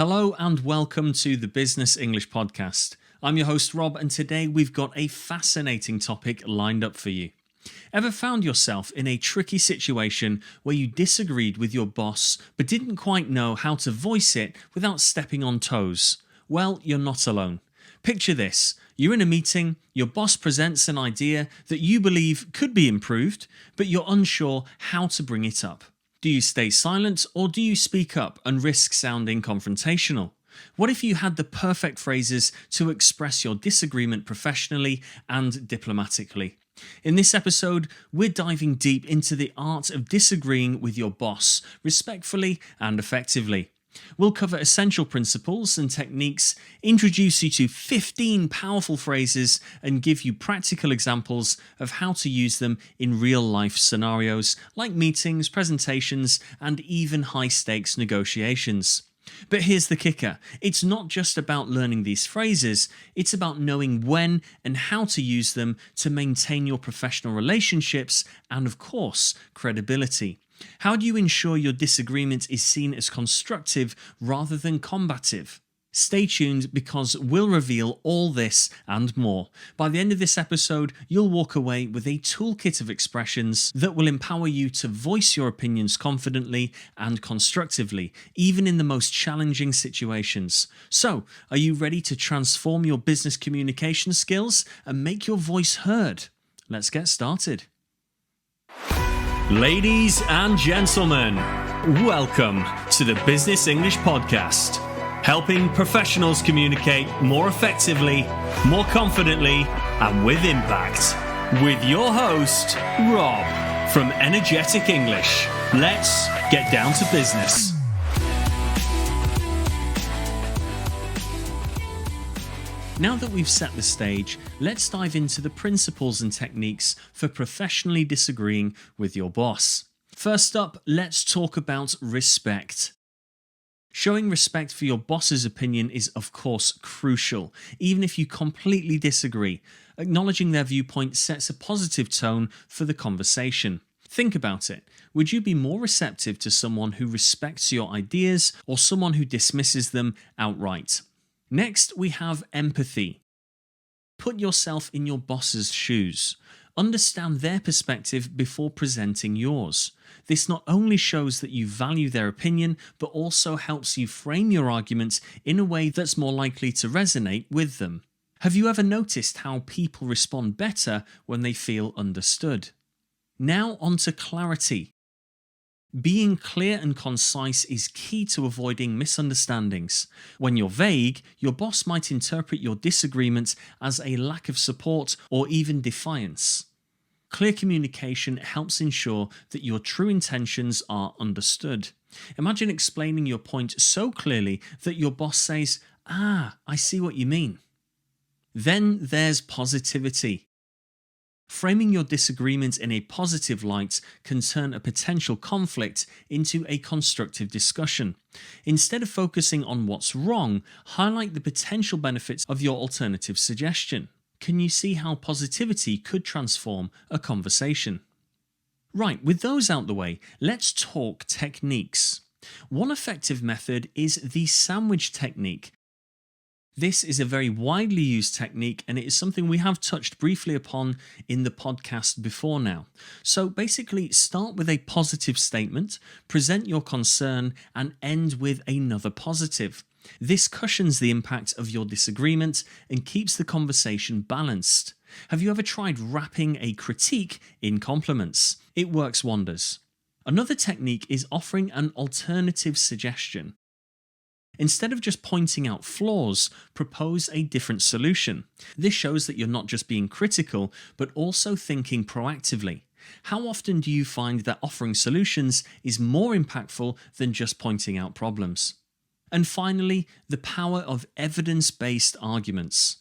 Hello and welcome to the Business English Podcast. I'm your host Rob, and today we've got a fascinating topic lined up for you. Ever found yourself in a tricky situation where you disagreed with your boss but didn't quite know how to voice it without stepping on toes? Well, you're not alone. Picture this. You're in a meeting, your boss presents an idea that you believe could be improved, but you're unsure how to bring it up. Do you stay silent or do you speak up and risk sounding confrontational? What if you had the perfect phrases to express your disagreement professionally and diplomatically? In this episode, we're diving deep into the art of disagreeing with your boss respectfully and effectively. We'll cover essential principles and techniques, introduce you to 15 powerful phrases, and give you practical examples of how to use them in real-life scenarios like meetings, presentations, and even high-stakes negotiations. But here's the kicker. It's not just about learning these phrases, it's about knowing when and how to use them to maintain your professional relationships and, of course, credibility. How do you ensure your disagreement is seen as constructive rather than combative? Stay tuned because we'll reveal all this and more. By the end of this episode, you'll walk away with a toolkit of expressions that will empower you to voice your opinions confidently and constructively, even in the most challenging situations. So, are you ready to transform your business communication skills and make your voice heard? Let's get started. Ladies and gentlemen, welcome to the Business English Podcast, helping professionals communicate more effectively, more confidently, and with impact. With your host, Rob, from Energetic English. Let's get down to business. Now that we've set the stage, let's dive into the principles and techniques for professionally disagreeing with your boss. First up, let's talk about respect. Showing respect for your boss's opinion is, of course, crucial, even if you completely disagree. Acknowledging their viewpoint sets a positive tone for the conversation. Think about it. Would you be more receptive to someone who respects your ideas or someone who dismisses them outright? Next, we have empathy. Put yourself in your boss's shoes. Understand their perspective before presenting yours. This not only shows that you value their opinion, but also helps you frame your argument in a way that's more likely to resonate with them. Have you ever noticed how people respond better when they feel understood? Now on to clarity. Being clear and concise is key to avoiding misunderstandings. When you're vague, your boss might interpret your disagreement as a lack of support or even defiance. Clear communication helps ensure that your true intentions are understood. Imagine explaining your point so clearly that your boss says, I see what you mean. Then there's positivity. Framing your disagreement in a positive light can turn a potential conflict into a constructive discussion. Instead of focusing on what's wrong, highlight the potential benefits of your alternative suggestion. Can you see how positivity could transform a conversation? Right, with those out the way, let's talk techniques. One effective method is the sandwich technique. This is a very widely used technique, and it is something we have touched briefly upon in the podcast before now. So basically, start with a positive statement, present your concern, and end with another positive. This cushions the impact of your disagreement and keeps the conversation balanced. Have you ever tried wrapping a critique in compliments? It works wonders. Another technique is offering an alternative suggestion. Instead of just pointing out flaws, propose a different solution. This shows that you're not just being critical, but also thinking proactively. How often do you find that offering solutions is more impactful than just pointing out problems? And finally, the power of evidence-based arguments.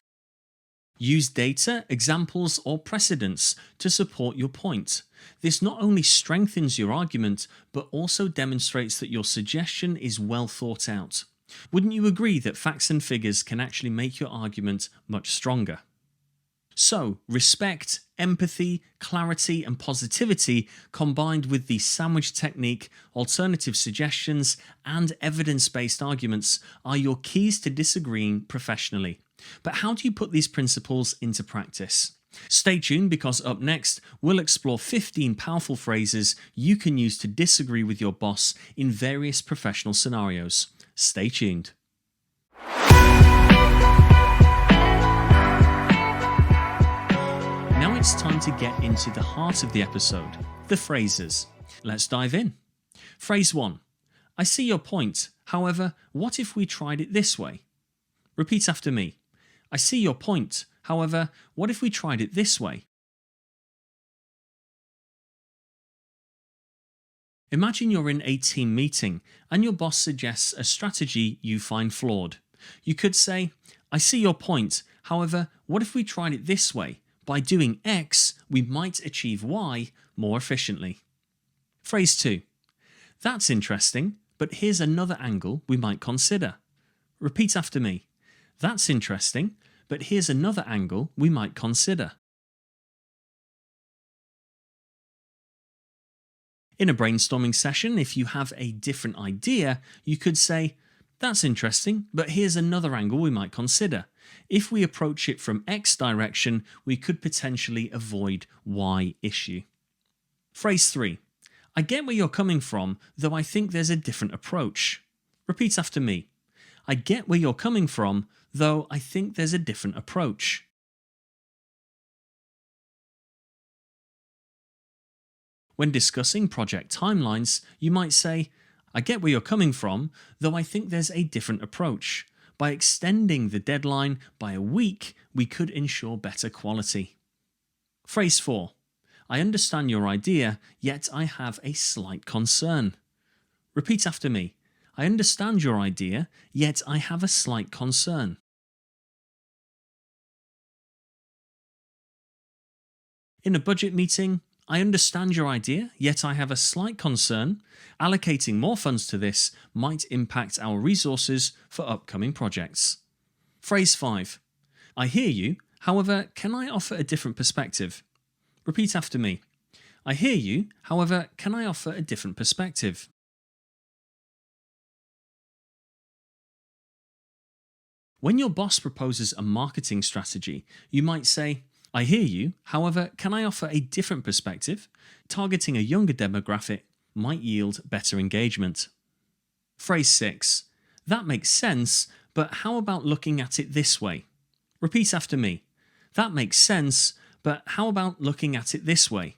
Use data, examples, or precedents to support your point. This not only strengthens your argument, but also demonstrates that your suggestion is well thought out. Wouldn't you agree that facts and figures can actually make your argument much stronger? So, respect, empathy, clarity, and positivity combined with the sandwich technique, alternative suggestions, and evidence based arguments are your keys to disagreeing professionally. But how do you put these principles into practice? Stay tuned because up next, we'll explore 15 powerful phrases you can use to disagree with your boss in various professional scenarios. Stay tuned. Now it's time to get into the heart of the episode, the phrases. Let's dive in. Phrase 1. I see your point. However, what if we tried it this way? Repeat after me. I see your point. However, what if we tried it this way? Imagine you're in a team meeting and your boss suggests a strategy you find flawed. You could say, I see your point. However, what if we tried it this way? By doing X, we might achieve Y more efficiently. Phrase 2. That's interesting, but here's another angle we might consider. Repeat after me. That's interesting, but here's another angle we might consider. In a brainstorming session, if you have a different idea, you could say, that's interesting, but here's another angle we might consider. If we approach it from X direction, we could potentially avoid Y issue. Phrase 3. I get where you're coming from, though I think there's a different approach. Repeat after me. I get where you're coming from, though I think there's a different approach. When discussing project timelines, you might say, I get where you're coming from, though I think there's a different approach. By extending the deadline by a week, we could ensure better quality. Phrase 4. I understand your idea, yet I have a slight concern. Repeat after me. I understand your idea, yet I have a slight concern. In a budget meeting, I understand your idea, yet I have a slight concern. Allocating more funds to this might impact our resources for upcoming projects. Phrase 5. I hear you, however, can I offer a different perspective? Repeat after me. I hear you, however, can I offer a different perspective? When your boss proposes a marketing strategy, you might say, I hear you, however, can I offer a different perspective? Targeting a younger demographic might yield better engagement. Phrase 6. That makes sense, but how about looking at it this way? Repeat after me. That makes sense, but how about looking at it this way?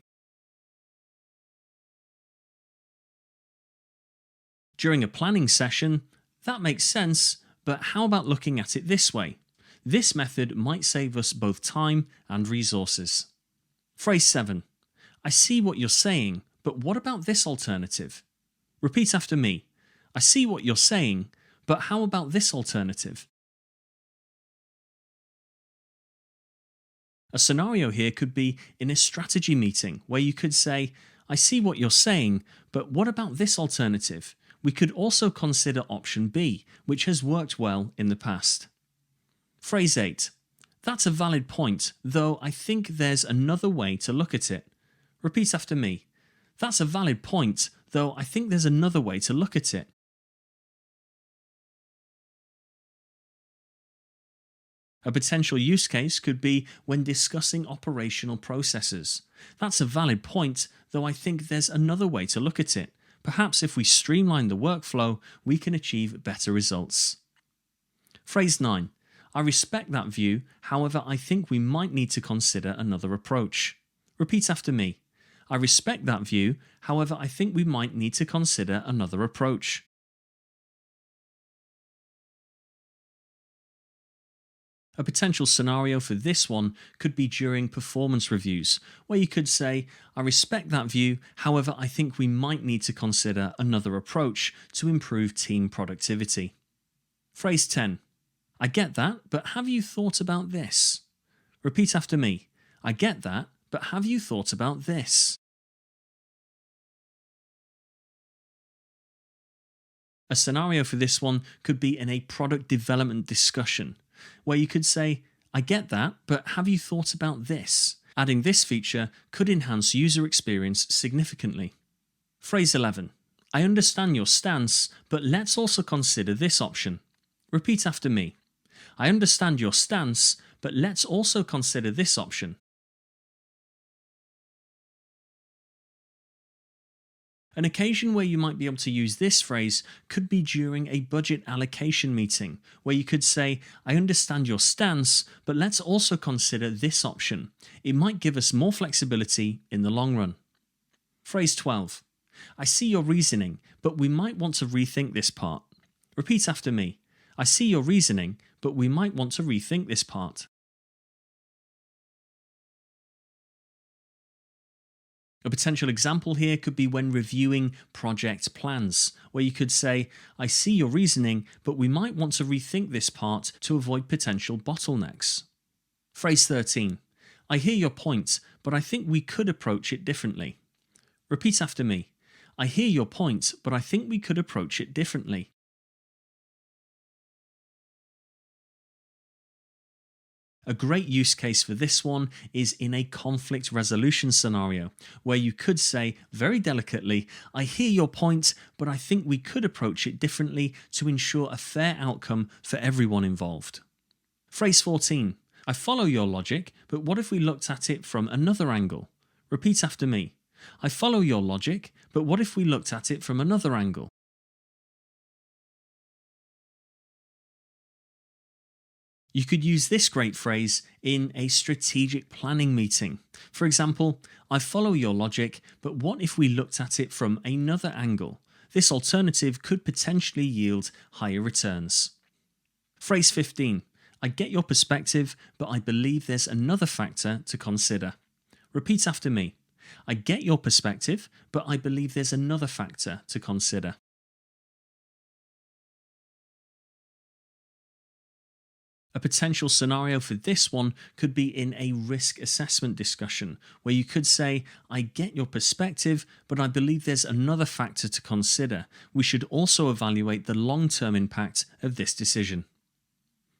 During a planning session, that makes sense, but how about looking at it this way? This method might save us both time and resources. Phrase 7. I see what you're saying, but what about this alternative? Repeat after me. I see what you're saying, but how about this alternative? A scenario here could be in a strategy meeting where you could say, I see what you're saying, but what about this alternative? We could also consider option B, which has worked well in the past. Phrase 8. That's a valid point, though I think there's another way to look at it. Repeat after me. That's a valid point, though I think there's another way to look at it. A potential use case could be when discussing operational processes. That's a valid point, though I think there's another way to look at it. Perhaps if we streamline the workflow, we can achieve better results. Phrase 9. I respect that view, however, I think we might need to consider another approach. Repeat after me. I respect that view, however, I think we might need to consider another approach. A potential scenario for this one could be during performance reviews, where you could say, I respect that view, however, I think we might need to consider another approach to improve team productivity. Phrase 10. I get that, but have you thought about this? Repeat after me. I get that, but have you thought about this? A scenario for this one could be in a product development discussion, where you could say, I get that, but have you thought about this? Adding this feature could enhance user experience significantly. Phrase 11. I understand your stance, but let's also consider this option. Repeat after me. I understand your stance, but let's also consider this option. An occasion where you might be able to use this phrase could be during a budget allocation meeting, where you could say, I understand your stance, but let's also consider this option. It might give us more flexibility in the long run. Phrase 12. I see your reasoning, but we might want to rethink this part. Repeat after me. I see your reasoning, but we might want to rethink this part. A potential example here could be when reviewing project plans, where you could say, I see your reasoning, but we might want to rethink this part to avoid potential bottlenecks. Phrase 13. I hear your point, but I think we could approach it differently. Repeat after me. I hear your point, but I think we could approach it differently. A great use case for this one is in a conflict resolution scenario, where you could say very delicately, I hear your point, but I think we could approach it differently to ensure a fair outcome for everyone involved. Phrase 14. I follow your logic, but what if we looked at it from another angle? Repeat after me. I follow your logic, but what if we looked at it from another angle? You could use this great phrase in a strategic planning meeting. For example, I follow your logic, but what if we looked at it from another angle? This alternative could potentially yield higher returns. Phrase 15. I get your perspective, but I believe there's another factor to consider. Repeat after me. I get your perspective, but I believe there's another factor to consider. A potential scenario for this one could be in a risk assessment discussion, where you could say, I get your perspective, but I believe there's another factor to consider. We should also evaluate the long-term impact of this decision.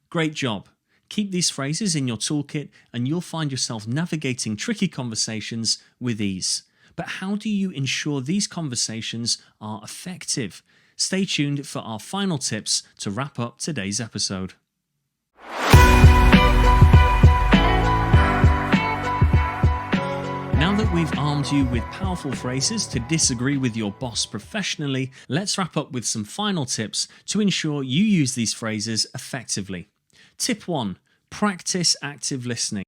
Great job. Keep these phrases in your toolkit and you'll find yourself navigating tricky conversations with ease. But how do you ensure these conversations are effective? Stay tuned for our final tips to wrap up today's episode. Now that we've armed you with powerful phrases to disagree with your boss professionally, let's wrap up with some final tips to ensure you use these phrases effectively. Tip 1. Practice active listening.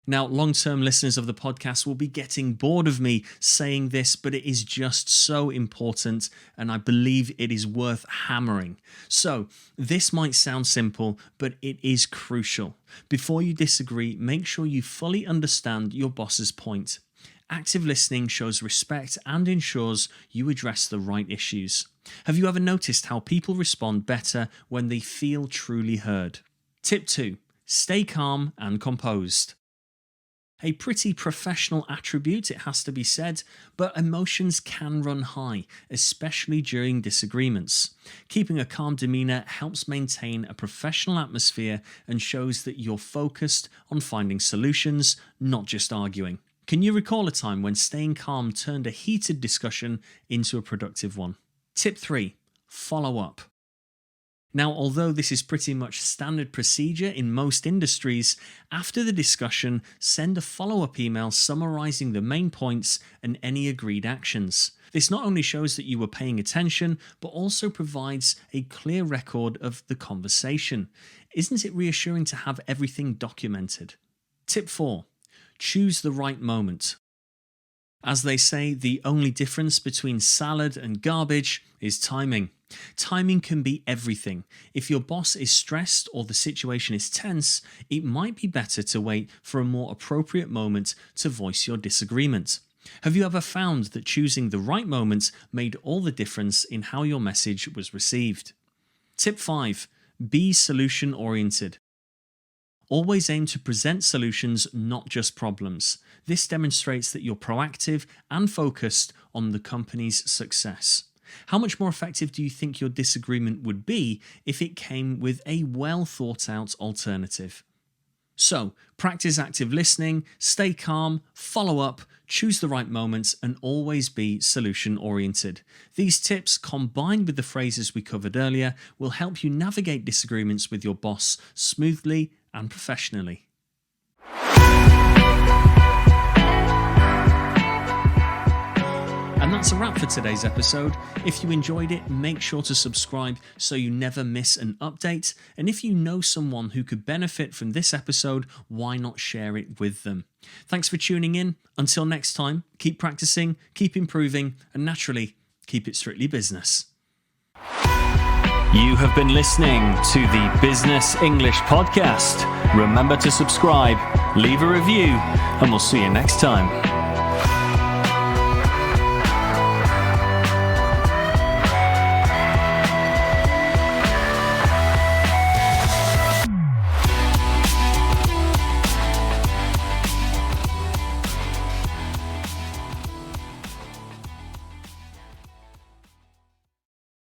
Now, long-term listeners of the podcast will be getting bored of me saying this, but it is just so important and I believe it is worth hammering. So, this might sound simple, but it is crucial. Before you disagree, make sure you fully understand your boss's point. Active listening shows respect and ensures you address the right issues. Have you ever noticed how people respond better when they feel truly heard? Tip 2. Stay calm and composed. A pretty professional attribute, it has to be said, but emotions can run high, especially during disagreements. Keeping a calm demeanour helps maintain a professional atmosphere and shows that you're focused on finding solutions, not just arguing. Can you recall a time when staying calm turned a heated discussion into a productive one? Tip 3. Follow up. Now, although this is pretty much standard procedure in most industries, after the discussion, send a follow-up email summarizing the main points and any agreed actions. This not only shows that you were paying attention, but also provides a clear record of the conversation. Isn't it reassuring to have everything documented? Tip 4. Choose the right moment. As they say, the only difference between salad and garbage is timing. Timing can be everything. If your boss is stressed or the situation is tense, it might be better to wait for a more appropriate moment to voice your disagreement. Have you ever found that choosing the right moment made all the difference in how your message was received? Tip 5. Be solution-oriented. Always aim to present solutions, not just problems. This demonstrates that you're proactive and focused on the company's success. How much more effective do you think your disagreement would be if it came with a well thought out alternative? So, practice active listening, stay calm, follow up, choose the right moments, and always be solution oriented. These tips, combined with the phrases we covered earlier, will help you navigate disagreements with your boss smoothly and professionally. And that's a wrap for today's episode. If you enjoyed it, make sure to subscribe so you never miss an update. And if you know someone who could benefit from this episode, why not share it with them? Thanks for tuning in. Until next time, keep practicing, keep improving, and naturally, keep it strictly business. You have been listening to the Business English Podcast. Remember to subscribe, leave a review, and we'll see you next time.